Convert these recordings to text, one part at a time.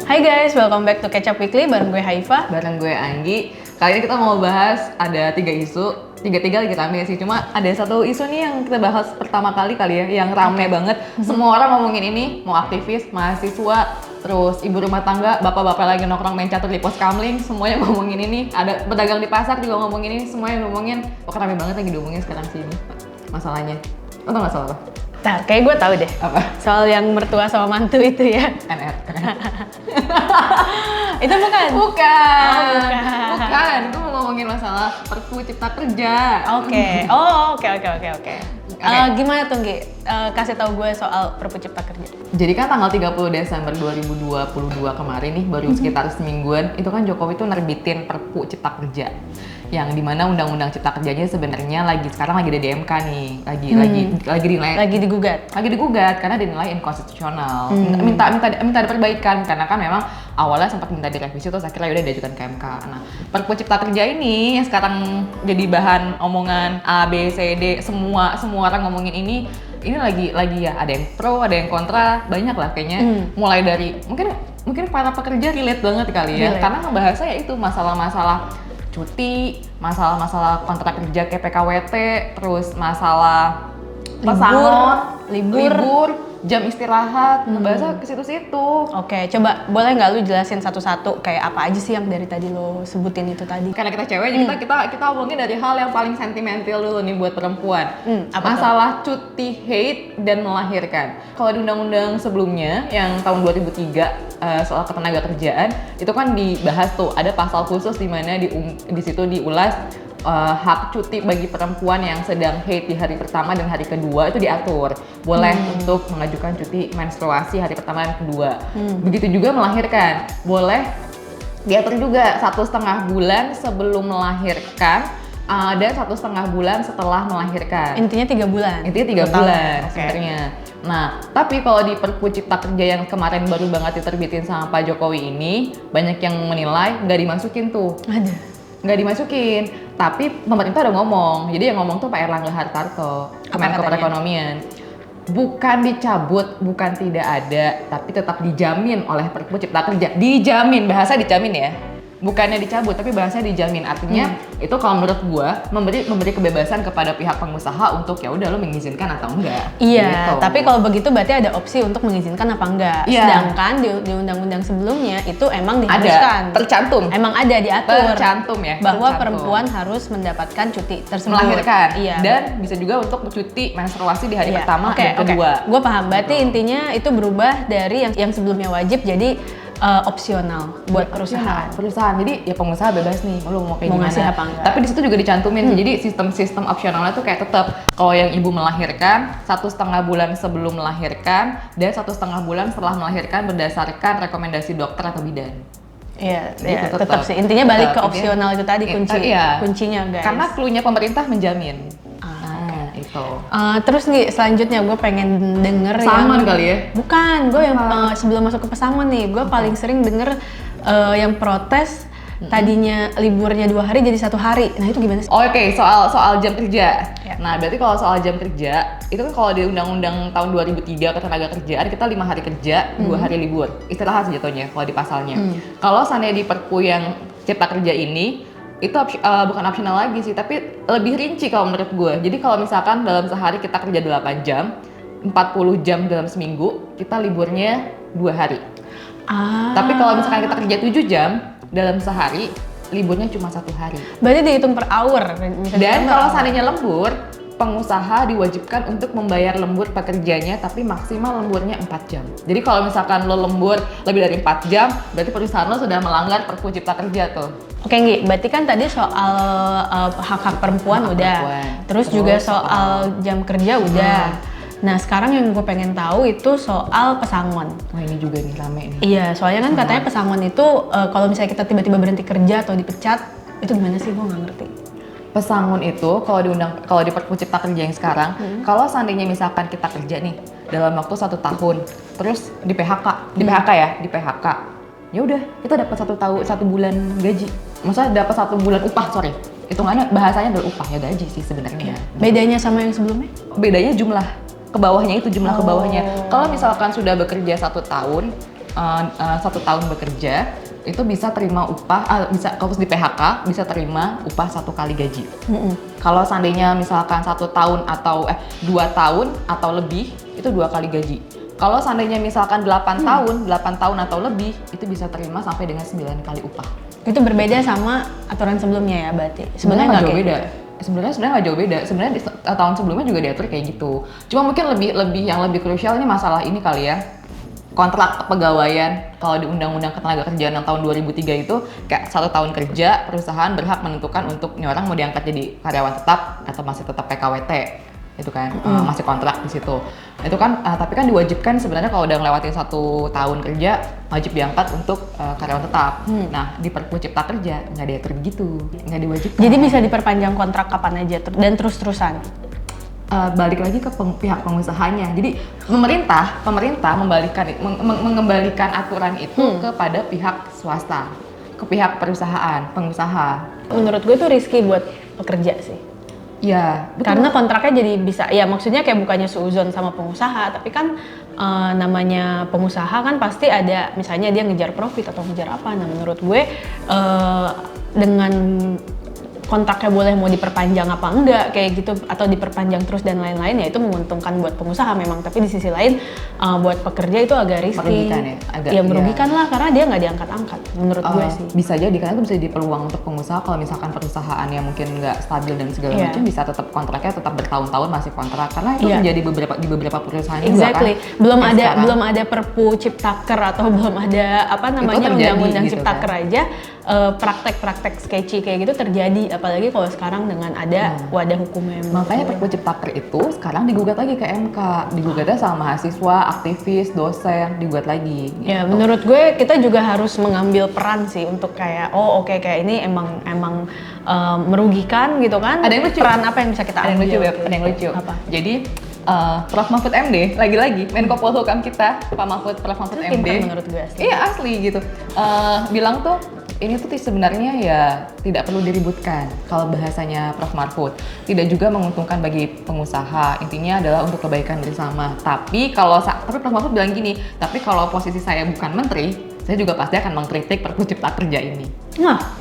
Hai guys, welcome back to Catch Up Weekly bareng gue Haifa. Bareng gue Anggi. Kali ini kita mau bahas ada 3 isu. Tiga-tiga lagi rame sih, cuma ada satu isu nih yang kita bahas pertama kali ya, yang rame banget. Semua orang ngomongin ini, mau aktivis, mahasiswa, terus ibu rumah tangga, bapak-bapak lagi nongkrong main catur di pos kamling, semuanya ngomongin ini. Ada pedagang di pasar juga ngomongin ini, semuanya ngomongin. Pokoknya rame banget lagi diomongin sekarang sih ini masalahnya. Lo tau gak soal apa? Nah, kayak gue tahu deh. Apa? Soal yang mertua sama mantu itu ya. NR. Itu bukan? Bukan. Oh, Bukan. Gue mau ngomongin masalah Perpu Cipta Kerja. Oke. Oh, oke. Gimana tuh, Gi? Kasih tahu gue soal Perpu Cipta Kerja. Jadi kan tanggal 30 Desember 2022 kemarin nih, baru sekitar semingguan, itu kan Jokowi tuh nerbitin Perpu Cipta Kerja. Yang dimana undang-undang Cipta Kerjanya sebenarnya sekarang lagi ada di MK nih, lagi digugat karena dinilai inkonstitusional. Minta diperbaikan karena kan memang awalnya sempat minta direvisi terus akhirnya udah diajukan ke MK. Nah, Perpu Cipta Kerja ini yang sekarang jadi bahan omongan A, B, C, D, semua orang ngomongin ini lagi ya, ada yang pro, ada yang kontra, banyak lah kayaknya. Mulai dari mungkin para pekerja relate banget kali ya, karena ngebahasnya ya itu masalah-masalah cuti, masalah-masalah kontrak kerja kayak PKWT, terus masalah pesangon, libur, jam istirahat, ngebahasnya ke situ-situ. Oke, coba boleh nggak lu jelasin satu-satu kayak apa aja sih yang dari tadi lo sebutin itu tadi? Karena kita cewek, jadi kita ngomongin dari hal yang paling sentimental dulu nih buat perempuan. Masalah cuti haid dan melahirkan. Kalau di undang-undang sebelumnya yang tahun 2003 soal ketenaga kerjaan, itu kan dibahas tuh ada pasal khusus di mana di situ diulas hak cuti bagi perempuan yang sedang haid di hari pertama dan hari kedua itu diatur. Boleh untuk mengajukan cuti menstruasi hari pertama dan kedua. Begitu juga melahirkan. Boleh diatur juga 1,5 bulan sebelum melahirkan dan 1,5 bulan setelah melahirkan. Intinya 3 bulan? Intinya 3 bulan sebenarnya. Nah, tapi kalau di Perpu Cipta Kerja yang kemarin baru banget diterbitin sama Pak Jokowi ini, banyak yang menilai nggak dimasukin tuh. Nggak dimasukin, tapi pemerintah udah ngomong. Jadi yang ngomong tuh Pak Erlangga Hartarto, Menko Perekonomian. Bukan dicabut, bukan tidak ada, tapi tetap dijamin oleh Perpu Cipta Kerja. Dijamin, bahasa dijamin ya. Bukannya dicabut, tapi bahasanya dijamin. Artinya itu kalau menurut gua memberi kebebasan kepada pihak pengusaha untuk ya udah lo mengizinkan atau enggak. Iya, gitu. tapi kalau begitu berarti ada opsi untuk mengizinkan apa enggak. Sedangkan di undang-undang sebelumnya itu emang diharuskan. Tercantum. Emang ada diatur. Tercantum ya. Bahwa perempuan harus mendapatkan cuti tersebut. Melahirkan. Iya. Dan bisa juga untuk cuti menstruasi di hari pertama dan kedua. Gue paham. Berarti intinya itu berubah dari yang sebelumnya wajib jadi opsional buat perusahaan. Jadi ya pengusaha bebas nih, lo mau kayak mau gimana. ngasih apa enggak. Tapi di situ juga dicantumin sih. Jadi sistem opsionalnya tuh kayak tetap kalau yang ibu melahirkan 1,5 bulan sebelum melahirkan dan 1,5 bulan setelah melahirkan berdasarkan rekomendasi dokter atau bidan. Iya, tetap sih. Intinya balik ke opsional itu tadi kuncinya guys. Karena cluenya pemerintah menjamin. Itu. Terus nih selanjutnya gue pengen denger pesangon kali ya? Bukan, gue yang sebelum masuk ke pesangon nih, gue paling sering denger yang protes tadinya liburnya 2 hari jadi 1 hari. Nah itu gimana sih? Oke, soal jam kerja. Ya. Nah berarti kalau soal jam kerja itu kan kalau di undang-undang tahun 2003 ketenaga kerjaan kita 5 hari kerja, 2 hari libur. Istirahat jatuhnya kalau di pasalnya. Kalau seandainya di Perpu yang Cipta Kerja ini itu bukan optional lagi sih, tapi lebih rinci kalau menurut gue. Jadi kalau misalkan dalam sehari kita kerja 8 jam, 40 jam dalam seminggu, kita liburnya 2 hari. Tapi kalau misalkan kita kerja 7 jam dalam sehari, liburnya cuma 1 hari. Berarti dihitung per hour? Dan kalau seandainya lembur, pengusaha diwajibkan untuk membayar lembur pekerjanya, tapi maksimal lemburnya 4 jam. Jadi kalau misalkan lo lembur lebih dari 4 jam, berarti perusahaan lo sudah melanggar Perpu Cipta Kerja tuh. Oke Nggi, berarti kan tadi soal hak-hak perempuan terus juga soal jam kerja udah. Nah sekarang yang gue pengen tahu itu soal pesangon. Wah ini juga nih rame nih. Iya, soalnya kan katanya pesangon itu kalau misalnya kita tiba-tiba berhenti kerja atau dipecat, itu gimana sih? Gue nggak ngerti. Pesangon itu kalau di Perpu Cipta Kerja yang sekarang, kalau seandainya misalkan kita kerja nih dalam waktu 1 tahun, terus di PHK, di PHK, ya udah kita dapat 1 bulan gaji. Maksudnya dapat 1 bulan upah, hitungannya bahasanya adalah upah ya, gaji sih sebenarnya. Bedanya sama yang sebelumnya? Bedanya jumlah ke bawahnya itu, jumlah ke bawahnya. Kalau misalkan sudah bekerja 1 tahun, 1 tahun bekerja itu bisa terima upah, bisa kalau di PHK bisa terima upah 1 kali gaji. Kalau seandainya misalkan 1 tahun atau 2 tahun atau lebih itu 2 kali gaji. Kalau seandainya misalkan 8 tahun atau lebih itu bisa terima sampai dengan 9 kali upah. Itu berbeda sama aturan sebelumnya ya berarti? Sebenarnya nggak jauh beda. Sebenarnya nggak jauh beda. Sebenarnya di tahun sebelumnya juga diatur kayak gitu. Cuma mungkin yang lebih krusial ini masalah ini kali ya. Kontrak kepegawaian. Kalau di Undang-Undang Ketenagakerjaan yang tahun 2003 itu kayak 1 tahun kerja, perusahaan berhak menentukan untuk ini orang mau diangkat jadi karyawan tetap atau masih tetap PKWT. Itu kan masih kontrak di situ. Itu kan tapi kan diwajibkan sebenarnya kalau udah ngelewatin 1 tahun kerja wajib diangkat untuk karyawan tetap. Nah, di Perpu Cipta Kerja nggak diatur begitu, nggak diwajibkan. Jadi bisa diperpanjang kontrak kapan aja dan terus-terusan. Balik lagi ke pihak pengusahanya. Jadi pemerintah mengembalikan aturan itu kepada pihak swasta, ke pihak perusahaan, pengusaha. Menurut gue itu risky buat pekerja sih. Ya, betul. Karena kontraknya jadi bisa, ya maksudnya kayak bukannya seuzon sama pengusaha, tapi kan namanya pengusaha kan pasti ada, misalnya dia ngejar profit atau ngejar apa. Nah menurut gue dengan kontraknya boleh mau diperpanjang apa enggak kayak gitu atau diperpanjang terus dan lain-lain ya itu menguntungkan buat pengusaha memang, tapi di sisi lain buat pekerja itu agak risky. Merugikan ya? Merugikan lah karena dia nggak diangkat-angkat menurut gue sih. Bisa jadi karena itu bisa jadi peluang untuk pengusaha kalau misalkan perusahaan yang mungkin nggak stabil dan segala macam bisa tetap kontraknya tetap bertahun-tahun masih kontrak karena itu menjadi di beberapa perusahaan juga kan. Belum ada Perpu Ciptaker atau belum ada undang-undang gitu Ciptaker kan? Aja praktek-praktek sketchy kayak gitu terjadi, apalagi kalau sekarang dengan ada wadah hukumnya. Makanya Perpu Ciptaker itu sekarang digugat lagi ke MK, digugatnya sama mahasiswa, aktivis, dosen, digugat lagi. Gitu. Ya menurut gue kita juga harus mengambil peran sih untuk kayak kayak ini emang merugikan gitu kan. Ada yang lucu. Peran apa yang bisa kita ambil? Ada yang lucu. Apa? Jadi Prof. Mahfud MD, lagi-lagi Menko Polhukam kita, Prof. Mahfud MD. Pintar menurut gue asli. Iya asli gitu. Bilang tuh ini tuh sebenarnya ya tidak perlu diributkan kalau bahasanya Prof. Mahfud. Tidak juga menguntungkan bagi pengusaha. Intinya adalah untuk kebaikan bersama. Tapi Prof. Mahfud bilang gini, tapi kalau posisi saya bukan menteri, saya juga pasti akan mengkritik Perpu Cipta Kerja ini. Nah,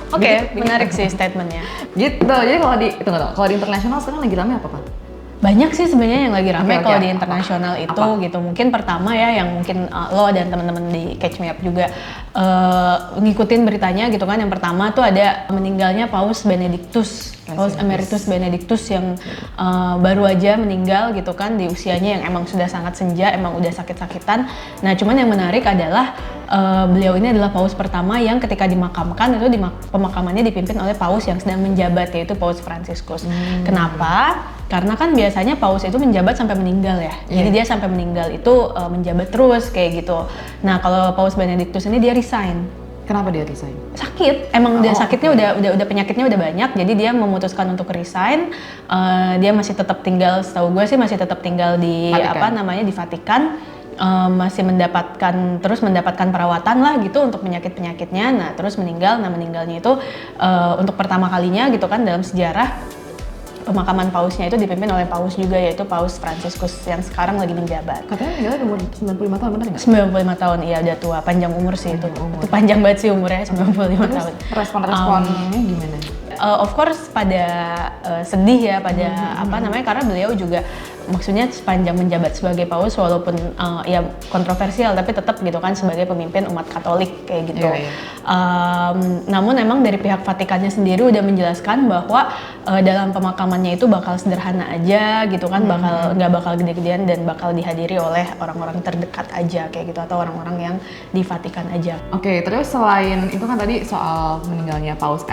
oke, menarik sih statementnya. Gitu. Jadi kalau di internasional sekarang lagi rame apa Pak? Banyak sih sebenarnya yang lagi rame kalau di internasional itu gitu. Mungkin pertama ya yang mungkin lo dan teman-teman di Catch Me Up juga ngikutin beritanya gitu kan. Yang pertama tuh ada meninggalnya Paus Emeritus Benedictus yang baru aja meninggal gitu kan di usianya yang emang sudah sangat senja, emang udah sakit-sakitan. Nah cuman yang menarik adalah beliau ini adalah Paus pertama yang ketika dimakamkan itu pemakamannya dipimpin oleh Paus yang sedang menjabat, yaitu Paus Fransiskus. Kenapa? Karena kan biasanya Paus itu menjabat sampai meninggal ya. Jadi dia sampai meninggal itu menjabat terus kayak gitu. Nah kalau Paus Benedictus ini dia resign. Kenapa dia resign? Sakit, emang dia sakitnya udah penyakitnya udah banyak, jadi dia memutuskan untuk resign. Dia masih tetap tinggal, setahu gue sih masih tetap tinggal di Vatikan. di Vatikan. Masih mendapatkan perawatan lah gitu untuk penyakit-penyakitnya. Nah terus meninggalnya itu untuk pertama kalinya gitu kan dalam sejarah pemakaman pausnya itu dipimpin oleh paus juga, yaitu Paus Fransiskus yang sekarang lagi menjabat. Katanya meninggalnya umur 95 tahun, benar nggak? 95 tahun, iya udah tua, panjang umur sih itu. Itu panjang banget sih umurnya, 95 tahun. Respon-responnya gimana? Of course pada sedih ya, pada karena beliau juga maksudnya sepanjang menjabat sebagai paus walaupun ya kontroversial tapi tetap gitu kan sebagai pemimpin umat Katolik kayak gitu. Namun emang dari pihak Vatikannya sendiri udah menjelaskan bahwa dalam pemakamannya itu bakal sederhana aja gitu kan, nggak bakal gede-gedean dan bakal dihadiri oleh orang-orang terdekat aja kayak gitu atau orang-orang yang di Vatikan aja. Oke, terus selain itu kan tadi soal meninggalnya Paus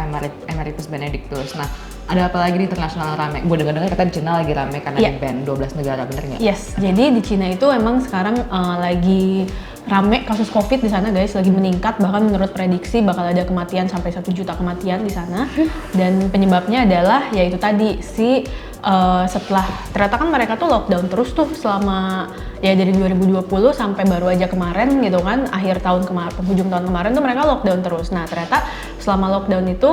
Emeritus Benedictus. Nah, ada apa lagi di internasional rame? Gue dengar-dengar kata di Cina lagi rame karena di ban 12 negara, bener nggak? Yes, jadi di Cina itu emang sekarang lagi rame kasus COVID di sana guys, lagi meningkat, bahkan menurut prediksi bakal ada kematian sampai 1 juta kematian di sana. Dan penyebabnya adalah yaitu tadi setelah ternyata kan mereka tuh lockdown terus tuh selama ya dari 2020 sampai baru aja kemarin gitu kan, akhir tahun penghujung tahun kemarin tuh mereka lockdown terus. Nah ternyata selama lockdown itu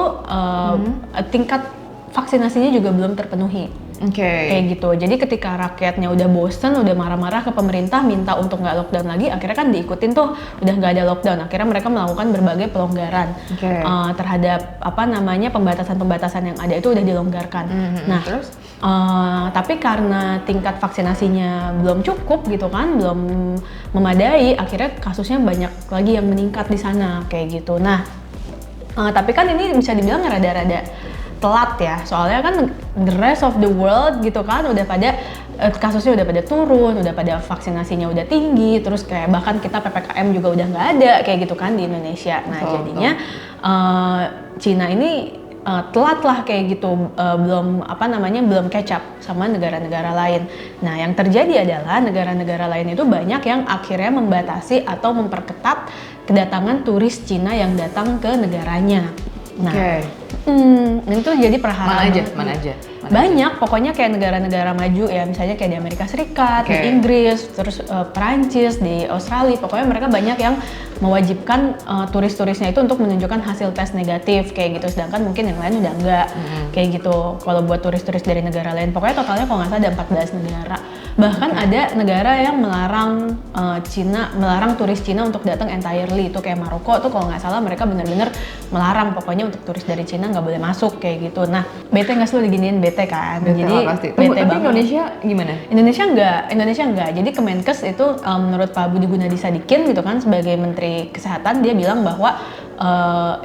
tingkat vaksinasinya juga belum terpenuhi. Kayak gitu. Jadi ketika rakyatnya udah bosen, udah marah-marah ke pemerintah minta untuk nggak lockdown lagi, akhirnya kan diikutin tuh udah nggak ada lockdown. Akhirnya mereka melakukan berbagai pelonggaran terhadap pembatasan-pembatasan yang ada itu udah dilonggarkan. Nah, terus? Tapi karena tingkat vaksinasinya belum cukup gitu kan, belum memadai, akhirnya kasusnya banyak lagi yang meningkat di sana kayak gitu. Nah, tapi kan ini bisa dibilang rada-rada telat ya, soalnya kan the rest of the world gitu kan udah pada kasusnya udah pada turun, udah pada vaksinasinya udah tinggi, terus kayak bahkan kita PPKM juga udah nggak ada kayak gitu kan di Indonesia. Nah jadinya Cina ini telat lah kayak gitu, belum catch up sama negara-negara lain. Nah yang terjadi adalah negara-negara lain itu banyak yang akhirnya membatasi atau memperketat kedatangan turis Cina yang datang ke negaranya. Nah, itu jadi perhara mana aja? Banyak, pokoknya kayak negara-negara maju ya, misalnya kayak di Amerika Serikat, di Inggris, terus Perancis, di Australia, pokoknya mereka banyak yang mewajibkan turis-turisnya itu untuk menunjukkan hasil tes negatif kayak gitu, sedangkan mungkin yang lain udah enggak kayak gitu. Kalau buat turis-turis dari negara lain, pokoknya totalnya kalau nggak salah ada 14 negara. Bahkan ada negara yang melarang turis Cina untuk datang entirely, itu kayak Maroko tuh kalau nggak salah mereka bener-bener melarang pokoknya untuk turis dari Cina nggak boleh masuk kayak gitu. Nah, bete nggak sih lo diginiin? Bete kan, jadi bete banget. Indonesia gimana? Indonesia enggak. Jadi Kemenkes itu menurut Pak Budi Gunadisadikin gitu kan sebagai Menteri Kesehatan, dia bilang bahwa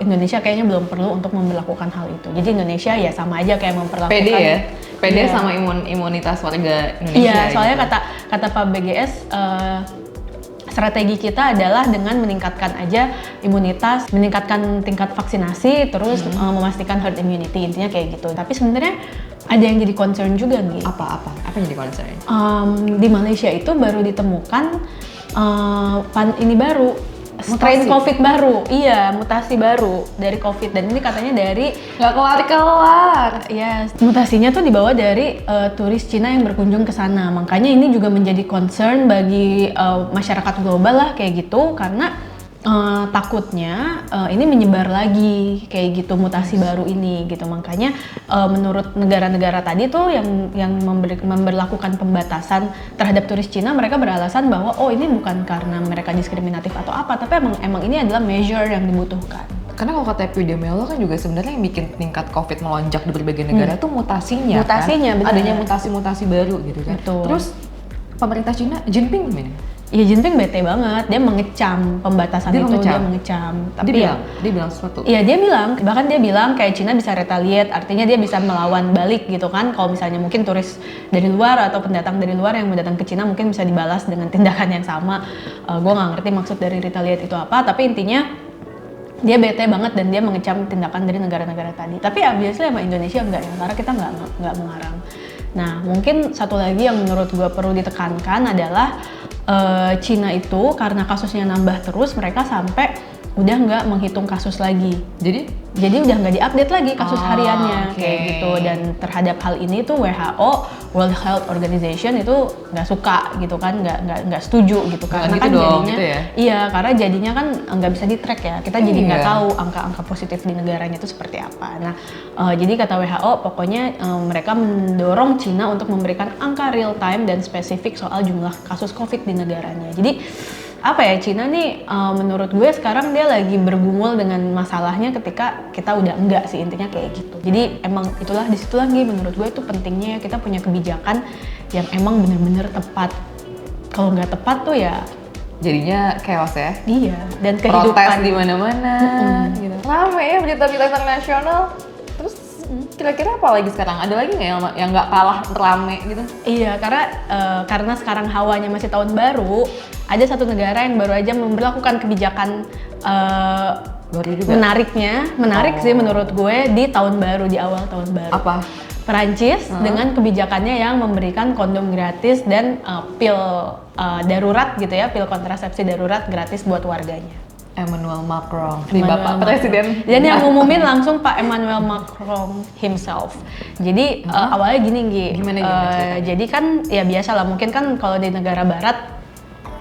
Indonesia kayaknya belum perlu untuk memperlakukan hal itu. Jadi Indonesia ya sama aja kayak memperlakukan PD sama imunitas warga Indonesia. Iya, soalnya gitu. kata Pak BGS strategi kita adalah dengan meningkatkan aja imunitas, meningkatkan tingkat vaksinasi, terus memastikan herd immunity, intinya kayak gitu. Tapi sebenarnya ada yang jadi concern juga nih. Apa yang jadi concern? Di Malaysia itu baru ditemukan ini baru, strain COVID baru, iya mutasi baru dari COVID, dan ini katanya dari nggak kelar. Ya, mutasinya tuh dibawa dari turis Cina yang berkunjung ke sana. Makanya ini juga menjadi concern bagi masyarakat global lah kayak gitu, karena takutnya ini menyebar lagi kayak gitu mutasi baru ini gitu. Makanya menurut negara-negara tadi tuh yang memberlakukan pembatasan terhadap turis Cina, mereka beralasan bahwa ini bukan karena mereka diskriminatif atau apa, tapi emang ini adalah measure yang dibutuhkan. Karena kalau kata epidemiolog kan juga sebenarnya yang bikin tingkat COVID melonjak di berbagai negara tuh mutasinya kan? Bener. Adanya mutasi-mutasi baru gitu kan. Betul. Terus pemerintah Cina, Jinping gimana? Ya Jinping bete banget, dia mengecam pembatasan dia mengecam. Tapi dia bilang sesuatu. Iya bahkan dia bilang kayak Cina bisa retaliate, artinya dia bisa melawan balik gitu kan. Kalau misalnya mungkin turis dari luar atau pendatang dari luar yang datang ke Cina mungkin bisa dibalas dengan tindakan yang sama. Gue nggak ngerti maksud dari retaliate itu apa, tapi intinya dia bete banget dan dia mengecam tindakan dari negara-negara tadi. Tapi obviously sama Indonesia enggak ya, karena kita nggak mengarang. Nah mungkin satu lagi yang menurut gue perlu ditekankan adalah Cina itu karena kasusnya nambah terus, mereka sampai udah nggak menghitung kasus lagi. Jadi udah nggak diupdate lagi kasus hariannya kayak gitu. Dan terhadap hal ini tuh WHO, World Health Organization itu nggak suka gitu kan, nggak setuju gitu karena gitu kan jadinya gitu ya? Iya, karena jadinya kan nggak bisa di-track ya, kita jadi nggak tahu angka-angka positif di negaranya itu seperti apa. Nah jadi kata WHO pokoknya mereka mendorong Cina untuk memberikan angka real time dan spesifik soal jumlah kasus COVID di negaranya. Jadi Cina nih menurut gue sekarang dia lagi bergumul dengan masalahnya ketika kita udah enggak sih, intinya kayak gitu. Jadi emang itulah di situ lagi menurut gue itu pentingnya kita punya kebijakan yang emang bener-bener tepat. Kalau nggak tepat tuh ya jadinya chaos ya. Iya, dan kehidupan protes di mana-mana gitu. Rame ya berita-berita internasional. Terus kira-kira apa lagi sekarang? Ada lagi nggak yang nggak kalah rame gitu? Iya, karena sekarang hawanya masih tahun baru, ada satu negara yang baru aja memberlakukan kebijakan menarik sih menurut gue di tahun baru, di awal tahun baru. Apa? Perancis dengan kebijakannya yang memberikan kondom gratis dan pil darurat gitu ya, pil kontrasepsi darurat gratis buat warganya. Emmanuel Macron, Bapak Presiden. Dan yang ngumumin langsung Pak Emmanuel Macron himself. Jadi awalnya gini, Gimana jadi kan ya biasa lah, mungkin kan kalau di negara barat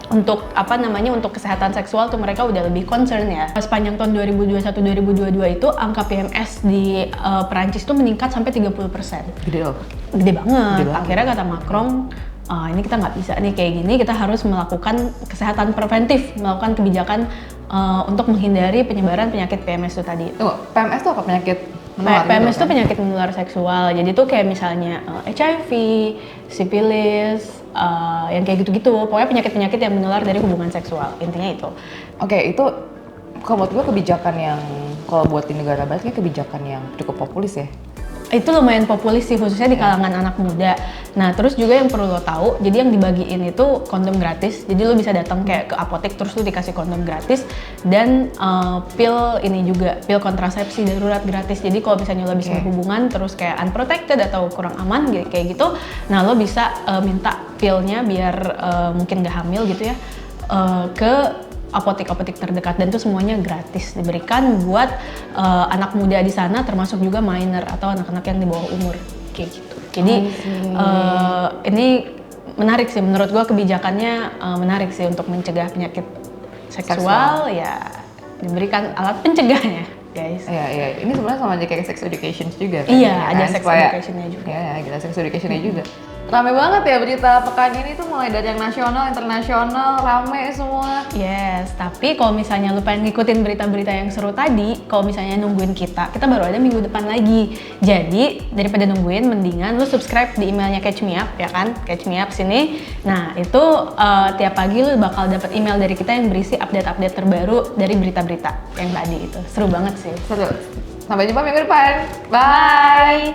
untuk untuk kesehatan seksual tuh mereka udah lebih concern ya. Sepanjang tahun 2021-2022 itu angka PMS di Perancis tuh meningkat sampai 30%. Gede loh. Gede banget. Akhirnya kata Macron, ini kita nggak bisa nih kayak gini, kita harus melakukan kesehatan preventif, melakukan kebijakan untuk menghindari penyebaran penyakit PMS itu tadi. PMS itu apa? Penyakit menular? PMS itu penyakit menular seksual. Jadi tuh kayak misalnya HIV, sifilis, yang kayak gitu-gitu. Pokoknya penyakit-penyakit yang menular dari hubungan seksual. Intinya itu. Oke, itu kalau buat gue kebijakan yang kalau buat di negara barat kayak kebijakan yang cukup populis ya. Itu lumayan populis sih, khususnya di kalangan anak muda. Nah, terus juga yang perlu lo tahu, jadi yang dibagiin itu kondom gratis. Jadi lo bisa datang kayak ke apotek terus lo dikasih kondom gratis dan pil ini juga, pil kontrasepsi darurat gratis. Jadi kalau misalnya lo habis berhubungan terus kayak unprotected atau kurang aman kayak gitu, nah lo bisa minta pilnya biar mungkin gak hamil gitu ya ke apotek-apotek terdekat, dan itu semuanya gratis diberikan buat anak muda di sana, termasuk juga minor atau anak-anak yang di bawah umur kayak gitu. Jadi ini menarik sih menurut gua, kebijakannya menarik sih untuk mencegah penyakit seksual. Ya diberikan alat pencegahnya guys. Iya. Ini sebenarnya sama aja kayak sex education juga kan? Iya, ada sex education-nya juga. Iya, ada sex education-nya juga. Rame banget ya berita pekan ini tuh, mulai dari yang nasional, internasional, rame semua. Yes, tapi kalau misalnya lu pengen ngikutin berita-berita yang seru tadi, kalau misalnya nungguin kita baru ada minggu depan lagi. Jadi daripada nungguin, mendingan lu subscribe di emailnya Catch Me Up ya kan, Catch Me Up sini. Nah itu tiap pagi lu bakal dapat email dari kita yang berisi update-update terbaru dari berita-berita yang tadi itu. Seru banget sih. Seru. Sampai jumpa minggu depan. Bye.